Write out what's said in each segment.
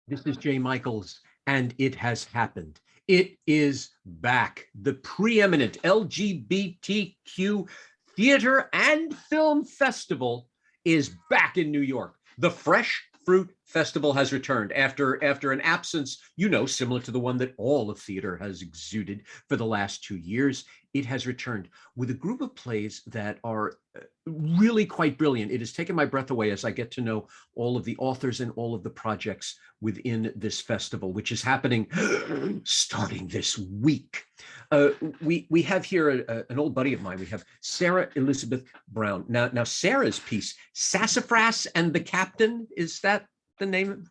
This is Jay Michaels, and it has happened. It is back. The preeminent LGBTQ theater and film festival is back in New York. The Fresh Fruit Festival has returned after an absence, similar to the one that all of theater has exuded for the last 2 years. It has returned with a group of plays that are really quite brilliant. It has taken my breath away as I get to know all of the authors and all of the projects within this festival, which is happening starting this week. We have here an old buddy of mine. We have Sarah Elisabeth Brown. Now Sarah's piece, Sassafras and the Captain, is that the name?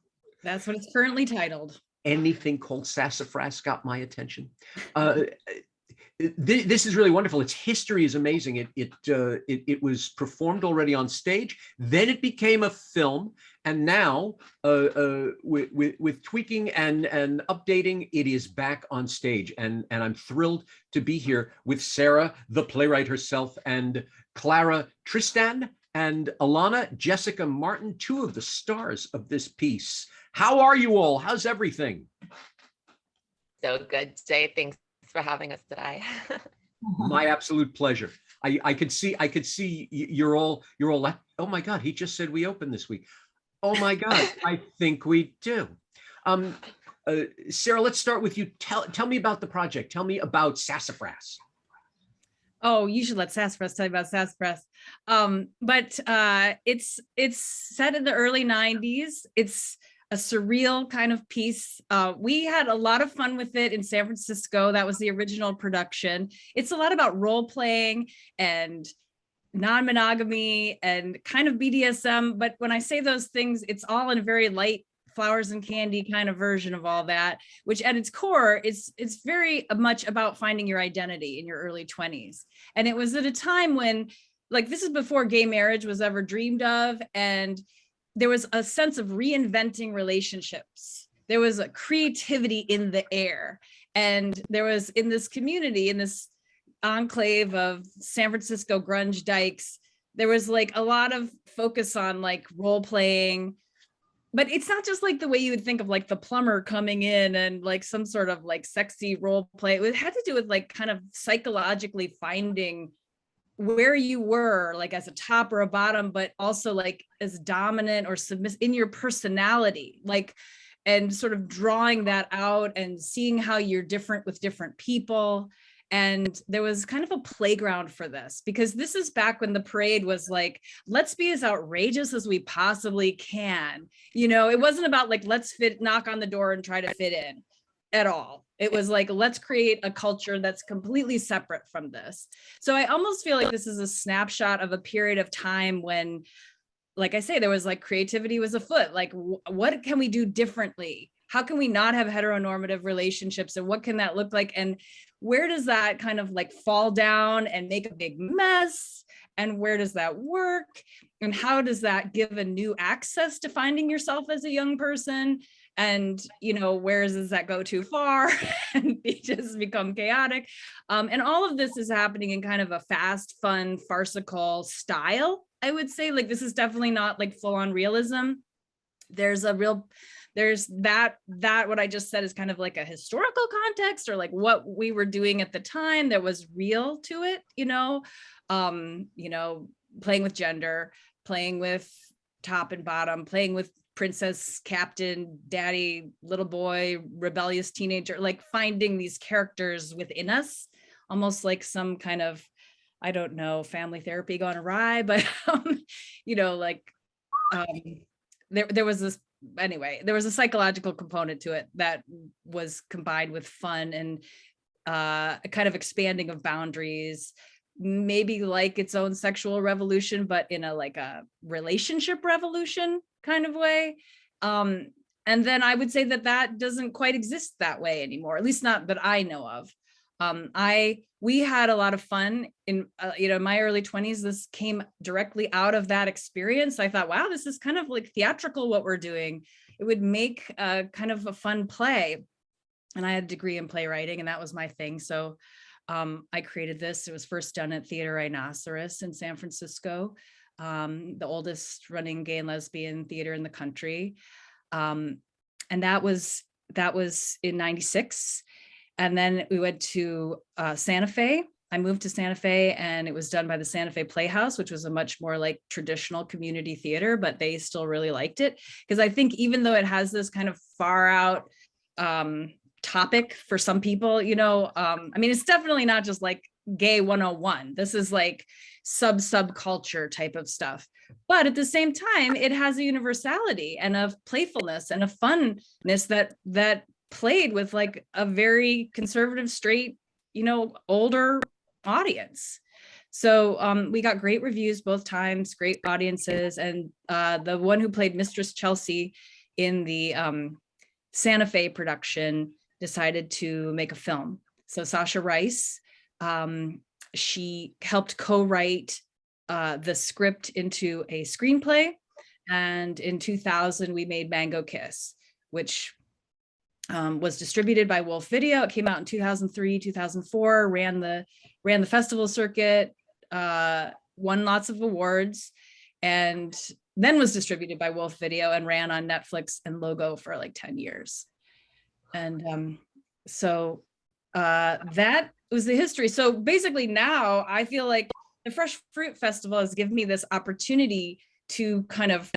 That's what it's currently titled. Anything called Sassafras got my attention. This is really wonderful. Its history is amazing. It was performed already on stage. Then it became a film, and now with tweaking and updating, it is back on stage. And I'm thrilled to be here with Sarah, the playwright herself, and Clara Tristan and Alana Jessica Martin, two of the stars of this piece. How are you all? How's everything? So good, Jay. Thanks for having us today. My absolute pleasure. I could see you're all like, oh my God, he just said we open this week. Oh my God, I think we do. Sarah, let's start with you. Tell me about the project. Tell me about Sassafras. Oh, you should let Sassafras tell you about Sassafras. But it's set in the early 90s. It's a surreal kind of piece. We had a lot of fun with it in San Francisco. That was the original production. It's a lot about role playing and non-monogamy and kind of BDSM. But when I say those things, it's all in a very light flowers and candy kind of version of all that, which at its core it's very much about finding your identity in your early 20s. And it was at a time when, like, this is before gay marriage was ever dreamed of, and there was a sense of reinventing relationships. There was a creativity in the air. And there was, in this community, in this enclave of San Francisco grunge dykes, there was like a lot of focus on like role playing. But it's not just like the way you would think of like the plumber coming in and like some sort of like sexy role play. It had to do with like kind of psychologically finding where you were, like as a top or a bottom, but also like as dominant or submissive in your personality, like, and sort of drawing that out and seeing how you're different with different people. And there was kind of a playground for this, because this is back when the parade was like, let's be as outrageous as we possibly can. It wasn't about like, let's knock on the door and try to fit in at all. It was like, let's create a culture that's completely separate from this. So I almost feel like this is a snapshot of a period of time when, like I say, there was like creativity was afoot. Like, what can we do differently? How can we not have heteronormative relationships? And what can that look like? And where does that kind of like fall down and make a big mess? And where does that work? And how does that give a new access to finding yourself as a young person? And, where does that go too far and just become chaotic? And all of this is happening in kind of a fast, fun, farcical style, I would say. Like, this is definitely not like full on realism. There's that what I just said is kind of like a historical context, or like what we were doing at the time that was real to it, playing with gender, playing with top and bottom, playing with princess, captain, daddy, little boy, rebellious teenager, like finding these characters within us, almost like some kind of, I don't know, family therapy gone awry, but there was this, anyway, there was a psychological component to it that was combined with fun and a kind of expanding of boundaries, maybe like its own sexual revolution, but in a relationship revolution kind of way. And then I would say that doesn't quite exist that way anymore, at least not that I know of. We had a lot of fun in, my early 20s. This came directly out of that experience. I thought, wow, this is kind of like theatrical what we're doing. It would make kind of a fun play. And I had a degree in playwriting, and that was my thing. So I created this. It was first done at Theater Rhinoceros in San Francisco, the oldest running gay and lesbian theater in the country. and that was in 96. And then we went to Santa Fe. I moved to Santa Fe, and it was done by the Santa Fe Playhouse, which was a much more like traditional community theater, but they still really liked it. Because I think even though it has this kind of far out topic for some people, you know, I mean, it's definitely not just like gay 101. This is like subculture type of stuff. But at the same time, it has a universality and a playfulness and a funness that played with like a very conservative, straight, you know, older audience. So we got great reviews both times, great audiences. And the one who played Mistress Chelsea in the Santa Fe production decided to make a film. So Sasha Rice, she helped co-write the script into a screenplay. And in 2000, we made Mango Kiss, which was distributed by Wolf Video. It came out in 2003, 2004, ran the festival circuit, won lots of awards, and then was distributed by Wolf Video and ran on Netflix and Logo for like 10 years. And so that was the history. So basically now I feel like the Fresh Fruit Festival has given me this opportunity to kind of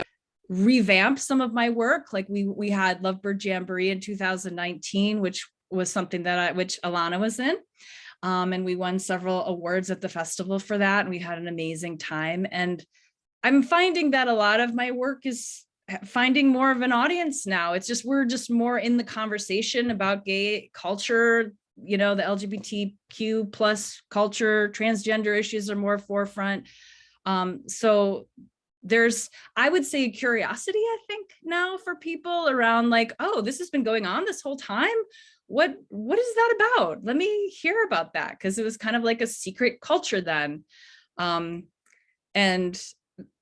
revamp some of my work. Like we had Lovebird Jamboree in 2019, which was something that which Alana was in. And we won several awards at the festival for that. And we had an amazing time. And I'm finding that a lot of my work is finding more of an audience now. It's just, we're just more in the conversation about gay culture, you know, the LGBTQ plus culture, transgender issues are more forefront. So there's, I would say, curiosity, I think, now for people around like, oh, this has been going on this whole time. What is that about? Let me hear about that, because it was kind of like a secret culture then. And,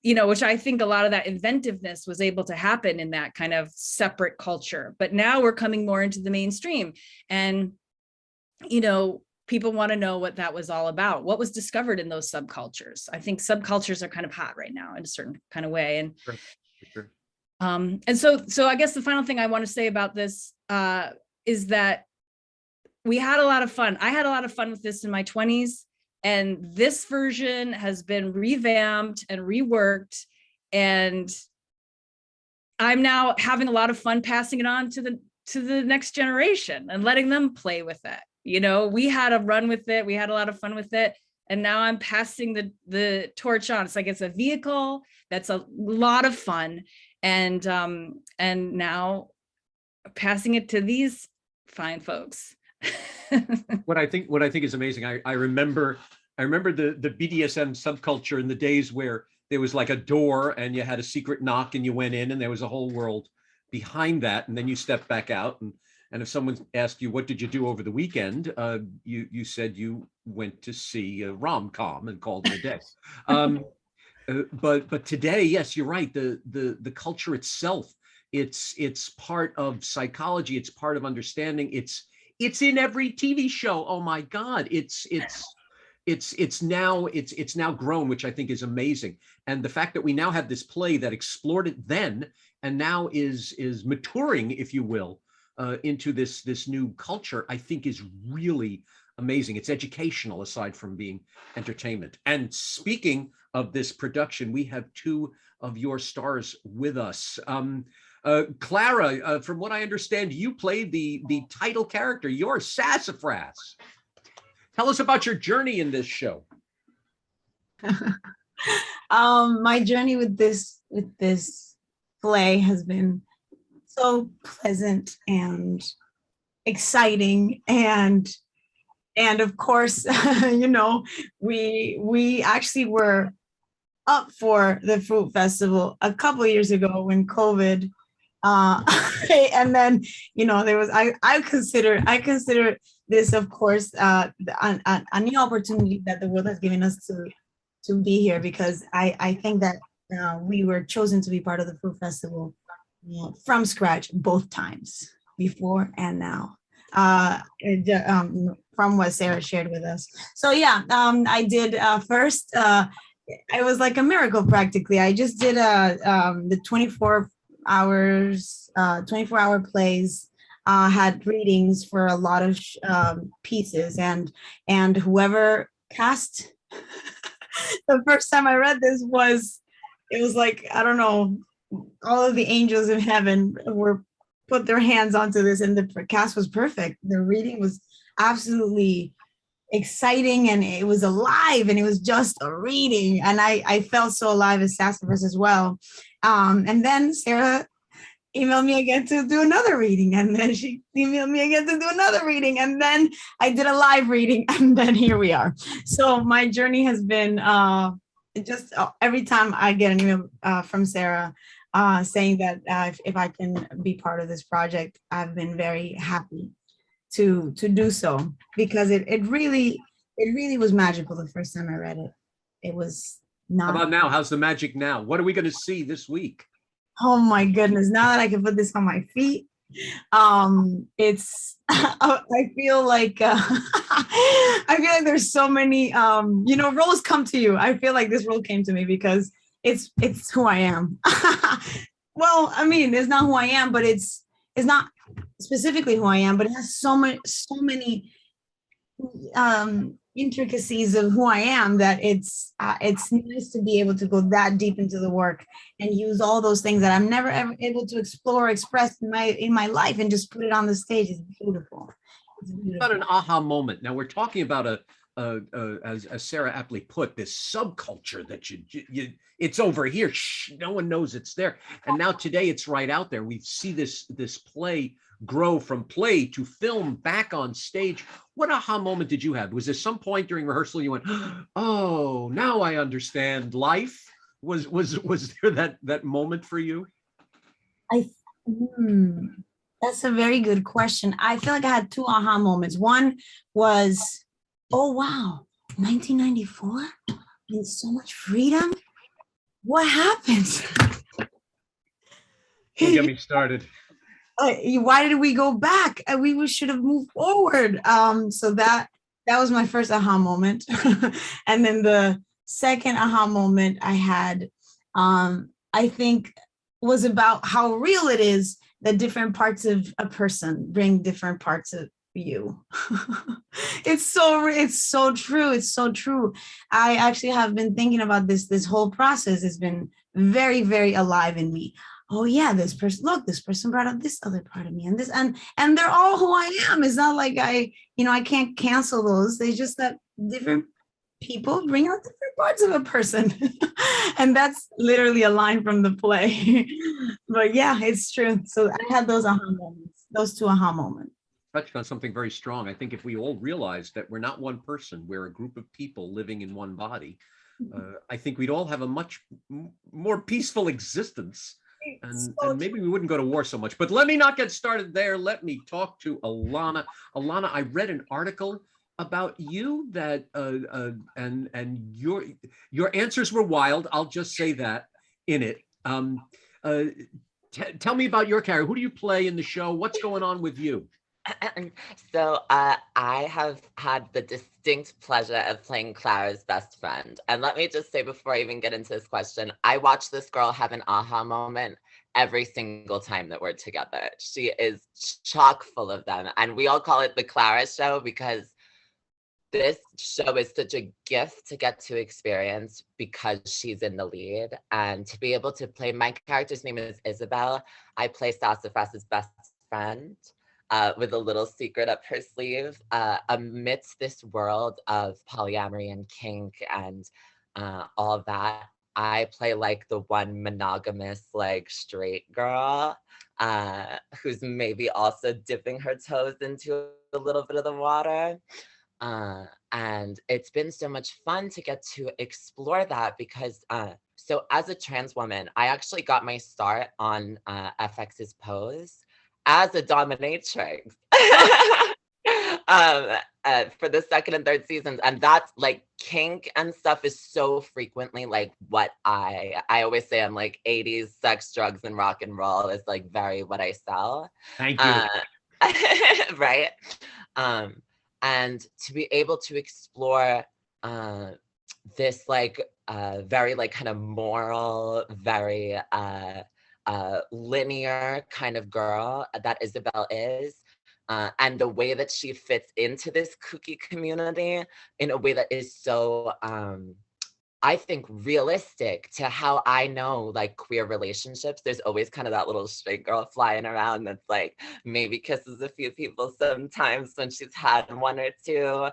you know, which I think a lot of that inventiveness was able to happen in that kind of separate culture. But now we're coming more into the mainstream, and, you know, people want to know what that was all about. What was discovered in those subcultures? I think subcultures are kind of hot right now in a certain kind of way. And Sure. And so I guess the final thing I want to say about this is that we had a lot of fun. I had a lot of fun with this in my 20s, and this version has been revamped and reworked, and I'm now having a lot of fun passing it on to the next generation and letting them play with it. You know, we had a run with it. We had a lot of fun with it. And now I'm passing the torch on. It's like, it's a vehicle that's a lot of fun. And now passing it to these fine folks. What I think is amazing, I remember the BDSM subculture in the days where there was like a door and you had a secret knock and you went in and there was a whole world behind that. And then you stepped back out, and if someone asked you, what did you do over the weekend? You said you went to see a rom-com and called it a day. But today, yes, you're right. The culture itself, it's part of psychology. It's part of understanding. It's in every TV show. Oh my God, it's now grown, which I think is amazing. And the fact that we now have this play that explored it then and now is maturing, if you will, into this new culture, I think is really amazing. It's educational aside from being entertainment. And speaking of this production, we have two of your stars with us. Clara, from what I understand, you played the title character. You're Sassafras. Tell us about your journey in this show. My journey with this play has been so pleasant and exciting, and of course, you know, we actually were up for the Fruit Festival a couple of years ago when COVID, and then, you know, there was I consider this, of course, a new opportunity that the world has given us to be here, because I think that we were chosen to be part of the Fruit Festival from scratch both times, before and now, from what Sarah shared with us. So yeah, I did first, it was like a miracle practically. I just did the 24 hours, 24-hour plays, had readings for a lot of pieces, and whoever cast the first time I read this it was like, I don't know, all of the angels in heaven were put their hands onto this, and the cast was perfect. The reading was absolutely exciting, and it was alive, and it was just a reading, and I felt so alive as Sassafras as well. And then Sarah emailed me again to do another reading, and then she emailed me again to do another reading, and then I did a live reading, and then here we are. So my journey has been just every time I get an email from Sarah saying that if I can be part of this project, I've been very happy to do so, because it really was magical the first time I read it. It was not. How about now? How's the magic now? What are we going to see this week? Oh my goodness, now that I can put this on my feet, it's I feel like there's so many roles come to you. I feel like this role came to me because it's who I am. Well, I mean, it's not who I am, but it's not specifically who I am, but it has so many intricacies of who I am that it's nice to be able to go that deep into the work and use all those things that I'm never ever able to explore, express in my life, and just put it on the stage. It's beautiful. It's beautiful. About an aha moment. Now we're talking about as Sarah aptly put, this subculture that you it's over here. Shh, no one knows it's there. And now today it's right out there. We see this play grow from play to film, back on stage. What aha moment did you have? Was there some point during rehearsal you went, oh, now I understand life? Was there that moment for you? That's a very good question. I feel like I had two aha moments. One was, oh wow, 1994 and so much freedom. What happened? Don't get me started. Why did we go back? We should have moved forward. So that was my first aha moment. And then the second aha moment I had, I think, was about how real it is that different parts of a person bring different parts of you. It's so true. It's so true. I actually have been thinking about this whole process has been very, very alive in me. Oh yeah, this person brought up this other part of me, and this, and they're all who I am. It's not like I can't cancel those. They just that different people bring out different parts of a person. And that's literally a line from the play. But yeah, it's true. So I had those two aha moments. Touched on something very strong. I think if we all realized that we're not one person, we're a group of people living in one body, I think we'd all have a much more peaceful existence. And maybe we wouldn't go to war so much. But let me not get started there. Let me talk to Alana. Alana, I read an article about you that and your answers were wild. I'll just say that in it. Tell me about your character. Who do you play in the show? What's going on with you? So I have had the distinct pleasure of playing Clara's best friend. And let me just say before I even get into this question, I watch this girl have an aha moment every single time that we're together. She is chock full of them. And we all call it the Clara Show because this show is such a gift to get to experience because she's in the lead. And to be able to play, my character's name is Isabel. I play Sassafras's best friend. With a little secret up her sleeve, amidst this world of polyamory and kink and all of that, I play like the one monogamous, like straight girl who's maybe also dipping her toes into a little bit of the water. And it's been so much fun to get to explore that because so as a trans woman, I actually got my start on FX's Pose as a dominatrix for the second and third seasons. And that's like kink and stuff is so frequently like what I always say I'm like 80s sex, drugs, and rock and roll is like very what I sell. Thank you. Right. And to be able to explore this like very like kind of moral, very linear kind of girl that Isabel is, and the way that she fits into this kooky community in a way that is so, I think, realistic to how I know like queer relationships. There's always kind of that little straight girl flying around that's like maybe kisses a few people sometimes when she's had one or two.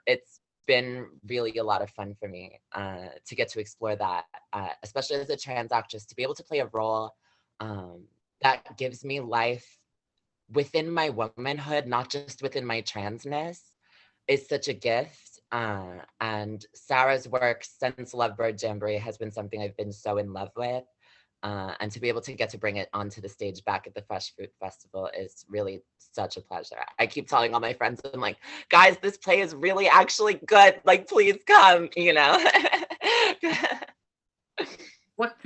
It's been really a lot of fun for me to get to explore that, especially as a trans actress, to be able to play a role that gives me life within my womanhood, not just within my transness, is such a gift. And Sarah's work since Lovebird Jamboree has been something I've been so in love with. And to be able to get to bring it onto the stage back at the Fresh Fruit Festival is really such a pleasure. I keep telling all my friends, I'm like, guys, this play is really actually good. Like, please come, you know. What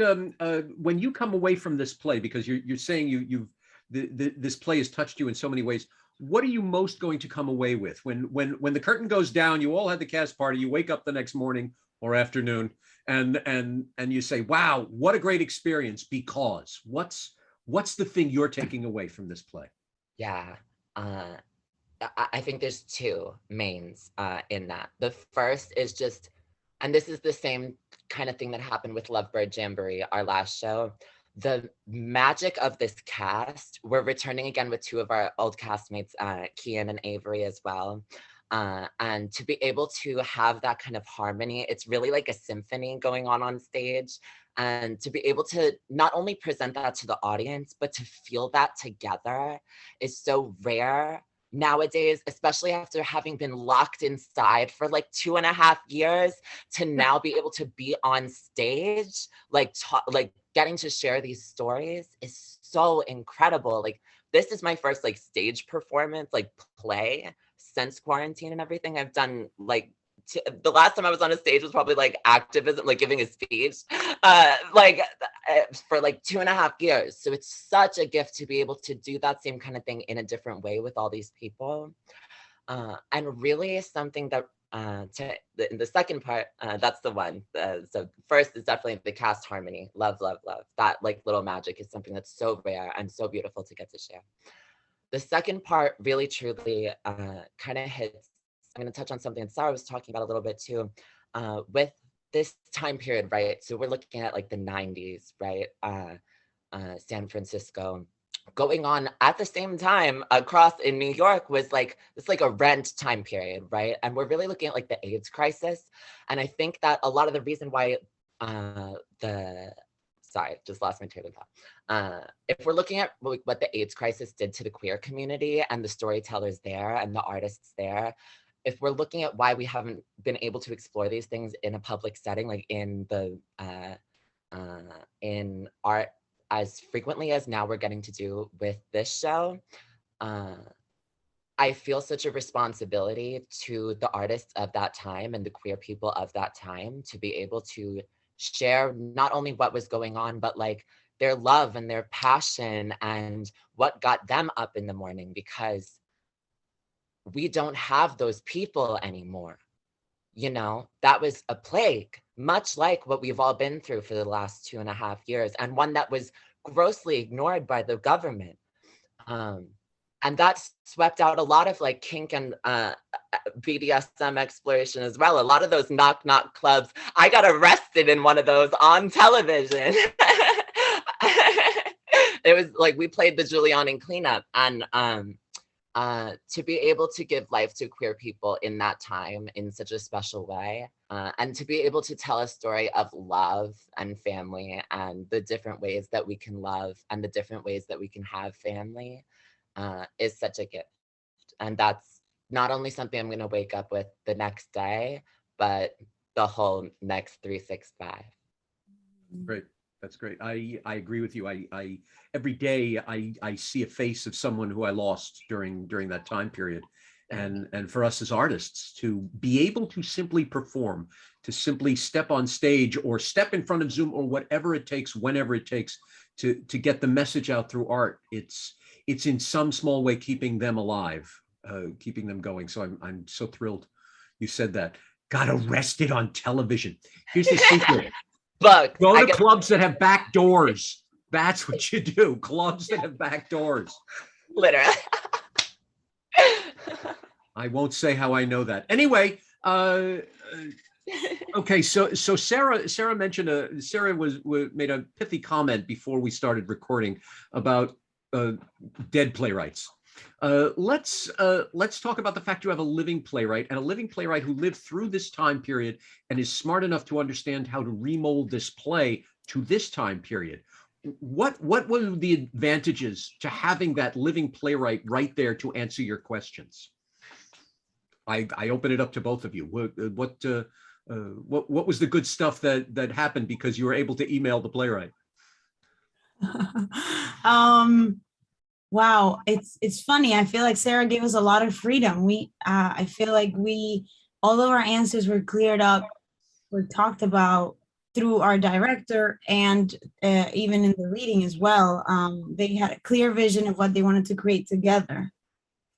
when you come away from this play, because you're saying this play has touched you in so many ways, what are you most going to come away with when the curtain goes down? You all had the cast party. You wake up the next morning or afternoon, and you say, "Wow, what a great experience!" Because what's the thing you're taking away from this play? Yeah, I think there's two mains in that. The first is just, and this is the same kind of thing that happened with Lovebird Jamboree, our last show. The magic of this cast, we're returning again with two of our old castmates, Kian and Avery as well. And to be able to have that kind of harmony, it's really like a symphony going on stage. And to be able to not only present that to the audience, but to feel that together is so rare nowadays, especially after having been locked inside for like 2.5 years, to now be able to be on stage, like getting to share these stories is so incredible. Like, this is my first like stage performance, like play, since quarantine and everything. I've done like the last time I was on a stage was probably like activism, like giving a speech, for like 2.5 years. So it's such a gift to be able to do that same kind of thing in a different way with all these people. And really something that the second part, that's the one. So first is definitely the cast harmony. Love, love, love. That like little magic is something that's so rare and so beautiful to get to share. The second part really truly kind of hits. I'm going to touch on something that Sarah was talking about a little bit too, with this time period, right? So we're looking at like the 90s, right? San Francisco. Going on at the same time across in New York was like, it's like a rent time period, right? And we're really looking at like the AIDS crisis. And I think that a lot of the reason why sorry, just lost my train of thought. If we're looking at what the AIDS crisis did to the queer community and the storytellers there and the artists there, if we're looking at why we haven't been able to explore these things in a public setting, like in the in art as frequently as now we're getting to do with this show, I feel such a responsibility to the artists of that time and the queer people of that time to be able to share not only what was going on, but like their love and their passion and what got them up in the morning, because we don't have those people anymore. You know, that was a plague, much like what we've all been through for the last 2.5 years, and one that was grossly ignored by the government. And that swept out a lot of like kink and BDSM exploration as well. A lot of those knock knock clubs. I got arrested in one of those on television. It was like we played the Giuliani cleanup, and to be able to give life to queer people in that time in such a special way, and to be able to tell a story of love and family and the different ways that we can love and the different ways that we can have family, is such a gift. And that's not only something I'm going to wake up with the next day, but the whole next 365. Great. That's great. I agree with you. I every day I see a face of someone who I lost during that time period. And for us as artists to be able to simply perform, to simply step on stage or step in front of Zoom or whatever it takes, whenever it takes to get the message out through art, it's in some small way keeping them alive, keeping them going. So I'm so thrilled you said that. Got arrested on television. Here's the secret. Look, go to clubs that have back doors. That's what you do. Clubs that have back doors. Literally. I won't say how I know that. Anyway, okay, so Sarah mentioned Sarah made a pithy comment before we started recording about dead playwrights. Let's talk about the fact you have a living playwright, and a living playwright who lived through this time period and is smart enough to understand how to remold this play to this time period. What were the advantages to having that living playwright right there to answer your questions? I open it up to both of you. What was the good stuff that happened because you were able to email the playwright? Wow, it's funny. I feel like Sarah gave us a lot of freedom. I feel like all of our answers were cleared up, were talked about through our director, and even in the reading as well. They had a clear vision of what they wanted to create together,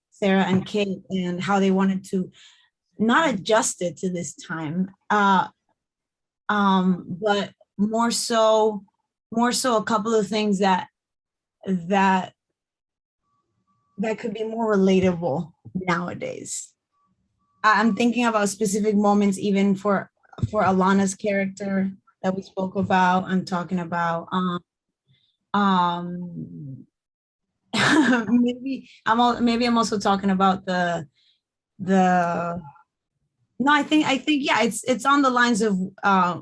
Sarah and Kate, and how they wanted to not adjust it to this time, but more so a couple of things that could be more relatable nowadays. I'm thinking about specific moments, even for Alana's character that we spoke about. I'm talking about maybe I'm also talking about the no, I think yeah, it's on the lines of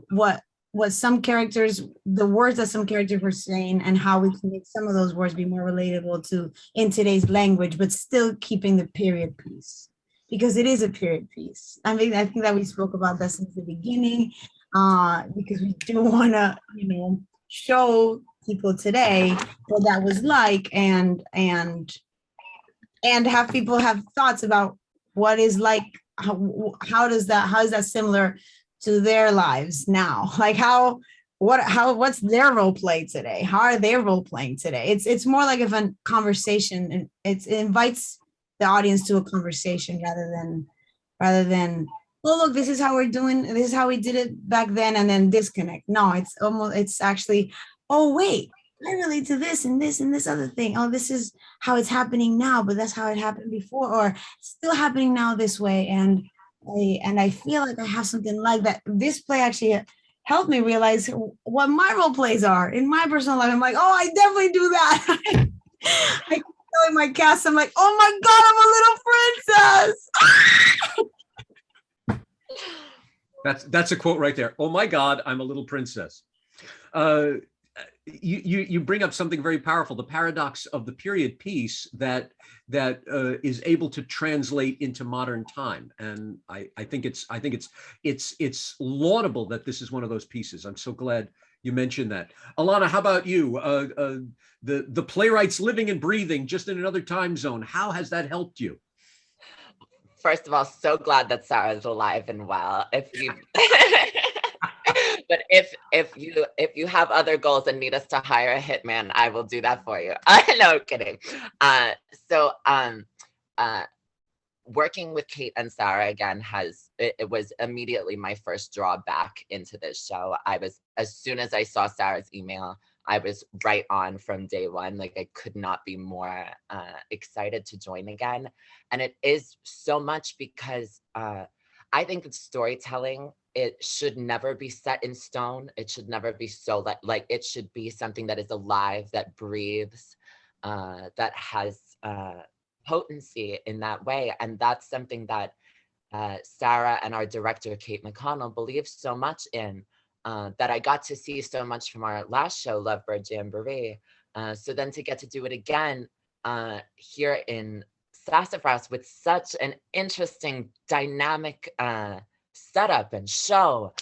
what some characters, the words that some characters were saying, and how we can make some of those words be more relatable to in today's language, but still keeping the period piece, because it is a period piece. I think that we spoke about that since the beginning, because we do want to, show people today what that was like, and have people have thoughts about what is like, how is that similar to their lives now? Like what's their role play today? How are they role playing today? It's more like a conversation, and it invites the audience to a conversation rather than oh, look, this is how we're doing, this is how we did it back then, and then disconnect. No, it's actually, oh wait, I relate to this and this and this other thing. Oh, this is how it's happening now, but that's how it happened before, or still happening now this way. And I feel like I have something like that. This play actually helped me realize what my role plays are in my personal life. I'm like, oh, I definitely do that. I keep telling my cast, I'm like, oh my God, I'm a little princess. That's a quote right there. Oh my God, I'm a little princess. You bring up something very powerful, the paradox of the period piece that is able to translate into modern time, and I think it's laudable that this is one of those pieces. I'm so glad you mentioned that. Alana, how about you? The playwright's living and breathing just in another time zone. How has that helped you? First of all, so glad that Sarah's alive and well. But if you have other goals and need us to hire a hitman, I will do that for you. No, kidding. Working with Kate and Sarah again it was immediately my first draw back into this show. As soon as I saw Sarah's email, I was right on from day one. Like, I could not be more excited to join again. And it is so much because I think that storytelling, it should never be set in stone. It should never be so like it should be something that is alive, that breathes, that has potency in that way. And that's something that Sarah and our director, Kate McConnell, believes so much in, that I got to see so much from our last show, Lovebird Jamboree. So then to get to do it again here in Sassafras with such an interesting dynamic setup and show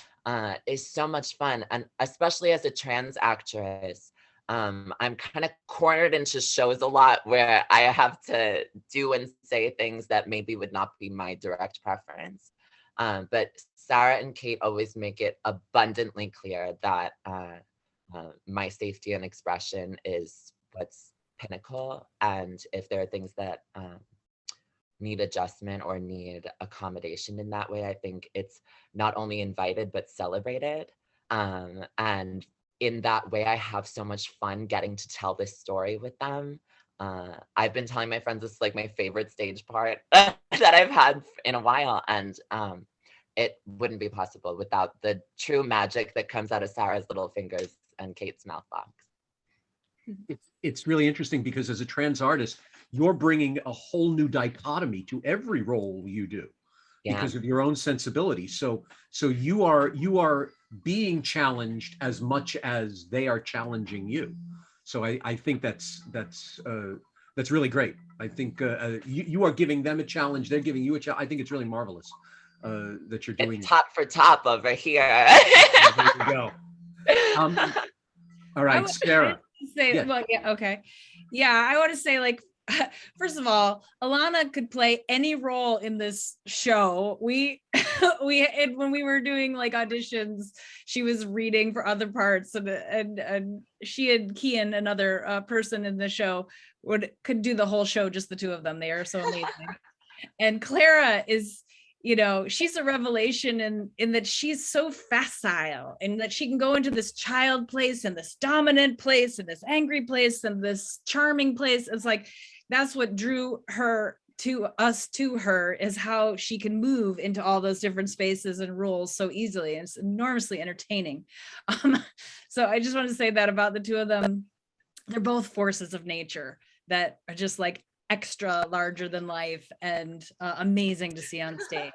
is so much fun. And especially as a trans actress, I'm kind of cornered into shows a lot where I have to do and say things that maybe would not be my direct preference. But Sarah and Kate always make it abundantly clear that my safety and expression is what's pinnacle. And if there are things that need adjustment or need accommodation in that way, I think it's not only invited but celebrated. And in that way, I have so much fun getting to tell this story with them. I've been telling my friends this is like my favorite stage part that I've had in a while, and it wouldn't be possible without the true magic that comes out of Sarah's little fingers and Kate's mouth box. It's really interesting because as a trans artist, you're bringing a whole new dichotomy to every role you do because of your own sensibility. So you are being challenged as much as they are challenging you. So I think that's really great. I think you are giving them a challenge, they're giving you a challenge. I think it's really marvelous that you're doing it's top for top over here. There you go. All right, Sarah. Well, yeah, okay. Yeah, I want to say, like, first of all, Alana could play any role in this show. When we were doing like auditions, she was reading for other parts, and she and Kian, another person in the show, could do the whole show, just the two of them. They are so amazing. And Clara is, she's a revelation in that she's so facile, and that she can go into this child place and this dominant place and this angry place and this charming place. It's like, that's what drew her to us, to her, is how she can move into all those different spaces and roles so easily. And it's enormously entertaining. So I just want to say that about the two of them. They're both forces of nature that are just like extra larger than life and amazing to see on stage.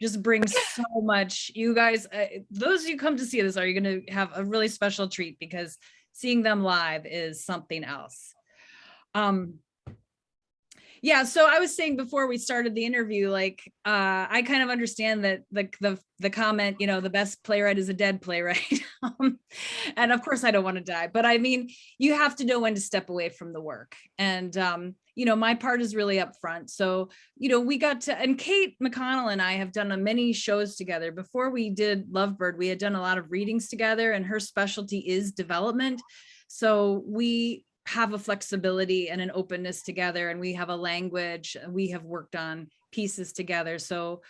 Just brings so much. You guys, those of you come to see this, are you going to have a really special treat, because seeing them live is something else. Yeah, so I was saying before we started the interview, like, I kind of understand that the comment, the best playwright is a dead playwright. And of course I don't want to die, but I mean, you have to know when to step away from the work. And, my part is really up front. So, we got to, and Kate McConnell and I have done many shows together. Before we did Lovebird, we had done a lot of readings together, and her specialty is development. So we have a flexibility and an openness together, and we have a language, we have worked on pieces together. So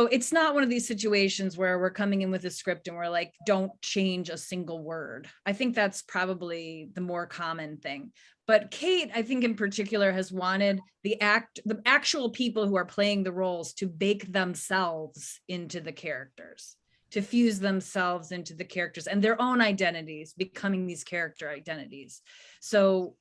it's not one of these situations where we're coming in with a script and we're like, don't change a single word. I think that's probably the more common thing. But Kate, I think in particular, has wanted the actual people who are playing the roles to bake themselves into the characters, to fuse themselves into the characters and their own identities, becoming these character identities. So,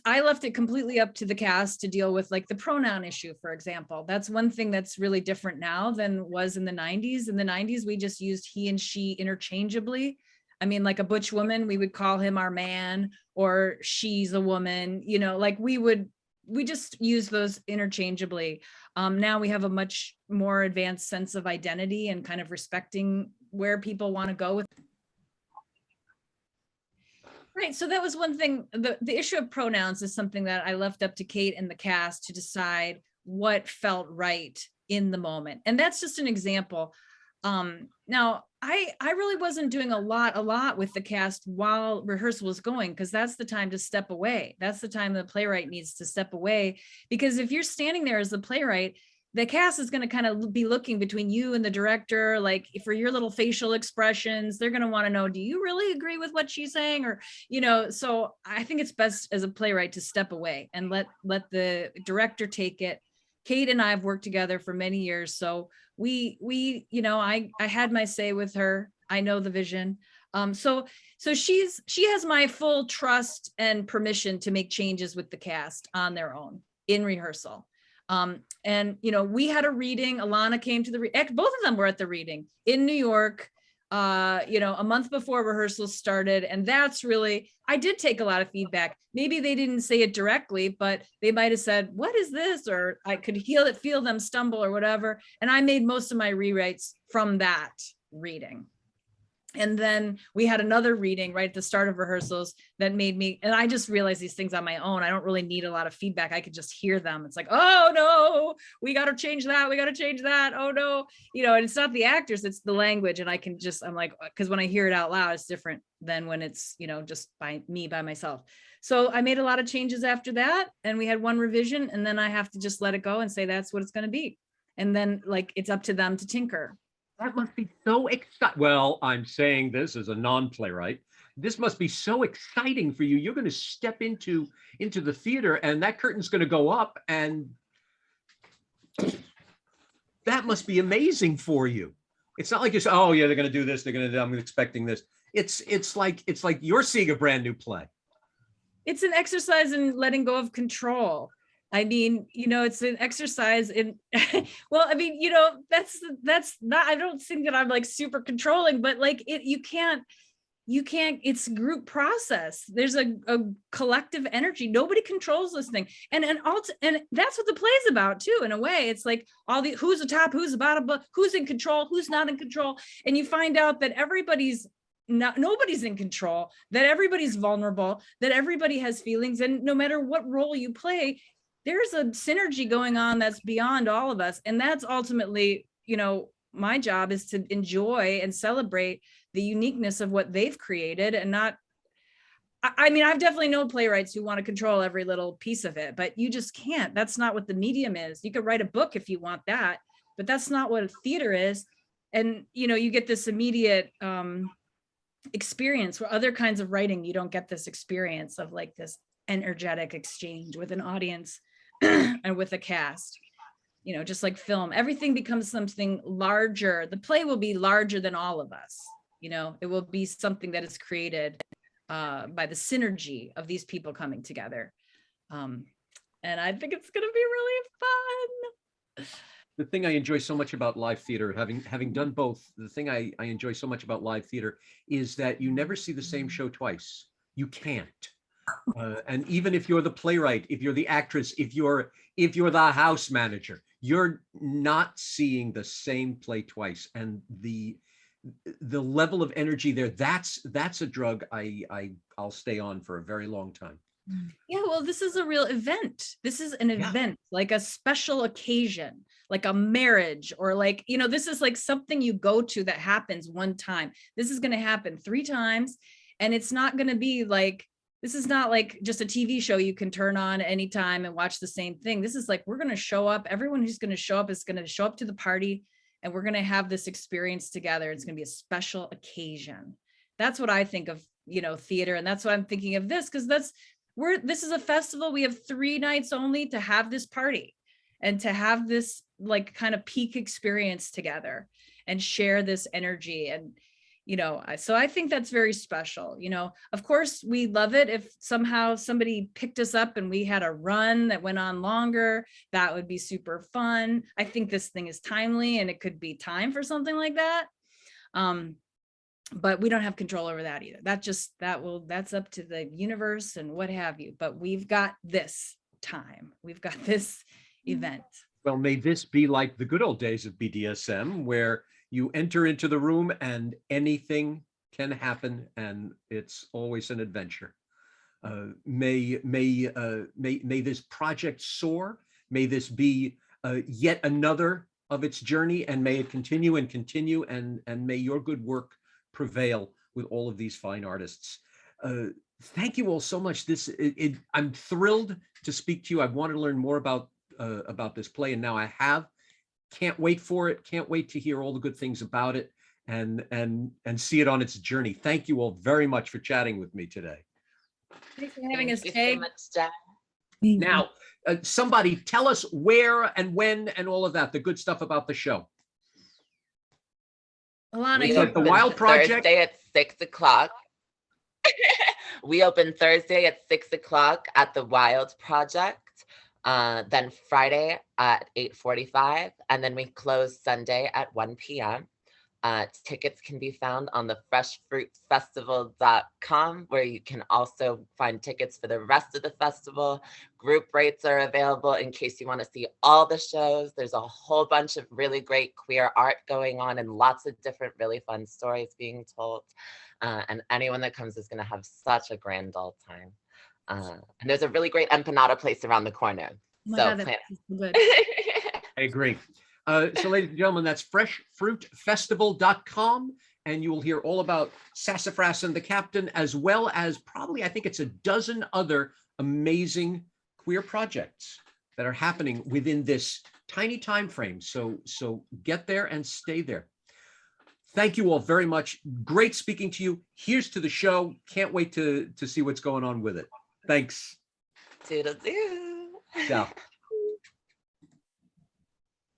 I left it completely up to the cast to deal with, like, the pronoun issue, for example. That's one thing that's really different now than was in the 90s. In the 90s, we just used he and she interchangeably. I mean, like a butch woman, we would call him our man, or she's a woman, like we just use those interchangeably. Now we have a much more advanced sense of identity and kind of respecting where people want to go with. Right, so that was one thing. The issue of pronouns is something that I left up to Kate and the cast to decide what felt right in the moment. And that's just an example. Now, I really wasn't doing a lot with the cast while rehearsal was going, because that's the time to step away. That's the time the playwright needs to step away, because if you're standing there as the playwright, the cast is going to kind of be looking between you and the director, like for your little facial expressions. They're going to want to know, do you really agree with what she's saying? Or, so I think it's best as a playwright to step away and let the director take it. Kate and I have worked together for many years. So I had my say with her. I know the vision. So she has my full trust and permission to make changes with the cast on their own in rehearsal. And we had a reading. Alana came to both of them were at the reading in New York, a month before rehearsals started. And that's really, I did take a lot of feedback. Maybe they didn't say it directly, but they might've said, what is this? Or I could feel them stumble or whatever. And I made most of my rewrites from that reading. And then we had another reading right at the start of rehearsals that made me, and I just realized these things on my own. I don't really need a lot of feedback. I could just hear them. It's like, oh no, we got to change that. We got to change that. Oh no. And it's not the actors, it's the language. And I'm like, because when I hear it out loud, it's different than when it's, just by myself. So I made a lot of changes after that. And we had one revision, and then I have to just let it go and say, that's what it's going to be. And then it's up to them to tinker. That must be so exciting. Well, I'm saying this as a non-playwright. This must be so exciting for you. You're going to step into the theater, and that curtain's going to go up, and that must be amazing for you. It's not like you say, "Oh yeah, they're going to do this. They're going to do. I'm expecting this." It's like you're seeing a brand new play. It's an exercise in letting go of control. I mean, it's an exercise in, well, I mean, that's not, I don't think that I'm like super controlling, but like you can't, it's a group process. There's a collective energy. Nobody controls this thing. And that's what the play's about too, in a way. It's like who's the top, who's the bottom, who's in control, who's not in control. And you find out that nobody's in control, that everybody's vulnerable, that everybody has feelings. And no matter what role you play, there's a synergy going on that's beyond all of us. And that's ultimately, my job is to enjoy and celebrate the uniqueness of what they've created, and not, I mean, I've definitely known playwrights who want to control every little piece of it, but you just can't. That's not what the medium is. You could write a book if you want that, but that's not what a theater is. And, you get this immediate experience where other kinds of writing, you don't get this experience of like this energetic exchange with an audience and with a cast. Just like film, everything becomes something larger. The play will be larger than all of us. It will be something that is created by the synergy of these people coming together. And I think it's going to be really fun. The thing I enjoy so much about live theater, having done both, the thing I enjoy so much about live theater is that you never see the same show twice. You can't. And even if you're the playwright, if you're the actress, if you're the house manager, you're not seeing the same play twice. And the level of energy there, that's a drug I'll stay on for a very long time. Yeah, well, this is a real event. This is an event, like a special occasion, like a marriage, or like, this is like something you go to that happens one time. This is going to happen 3 times. And it's not going to be like, this is not like just a TV show you can turn on anytime and watch the same thing. This is like, we're going to show up. Everyone who's going to show up is going to show up to the party, and we're going to have this experience together. It's going to be a special occasion. That's what I think of, theater. And that's what I'm thinking of this, because this is a festival. We have 3 nights only to have this party and to have this like kind of peak experience together and share this energy. And, so I think that's very special. Of course we love it if somehow somebody picked us up and we had a run that went on longer. That would be super fun. I think this thing is timely, and it could be time for something like that. But we don't have control over that either. That's up to the universe and what have you. But we've got this time. We've got this event. Well, may this be like the good old days of BDSM, where you enter into the room and anything can happen, and it's always an adventure. May this project soar. May this be yet another of its journey, and may it continue and continue, and may your good work prevail with all of these fine artists. Thank you all so much. I'm thrilled to speak to you. I've wanted to learn more about this play, and now I have. Can't wait for it. Can't wait to hear all the good things about it and see it on its journey. Thank you all very much for chatting with me today. Thanks for having us, Thank you Jay. so much, Jack. Now, somebody tell us where and when and all of that, the good stuff about the show. Alana, We It's at the open Wild Project. Thursday at 6 o'clock. We open Thursday at 6 o'clock at the Wild Project. Then Friday at 8:45, and then we close Sunday at 1 p.m. Tickets can be found on the freshfruitfestival.com, where you can also find tickets for the rest of the festival. Group rates are available in case you want to see all the shows. There's a whole bunch of really great queer art going on and lots of different really fun stories being told. And anyone that comes is going to have such a grand old time. And there's a really great empanada place around the corner. Oh So God, plan. good. I agree. So ladies and gentlemen, that's freshfruitfestival.com, and you will hear all about Sassafras and the Captain, as well as probably, I think it's a dozen other amazing queer projects that are happening within this tiny time frame. So get there and stay there. Thank you all very much. Great speaking to you. Here's to the show. Can't wait to see what's going on with it. Thanks. Toodle-doo. Ciao.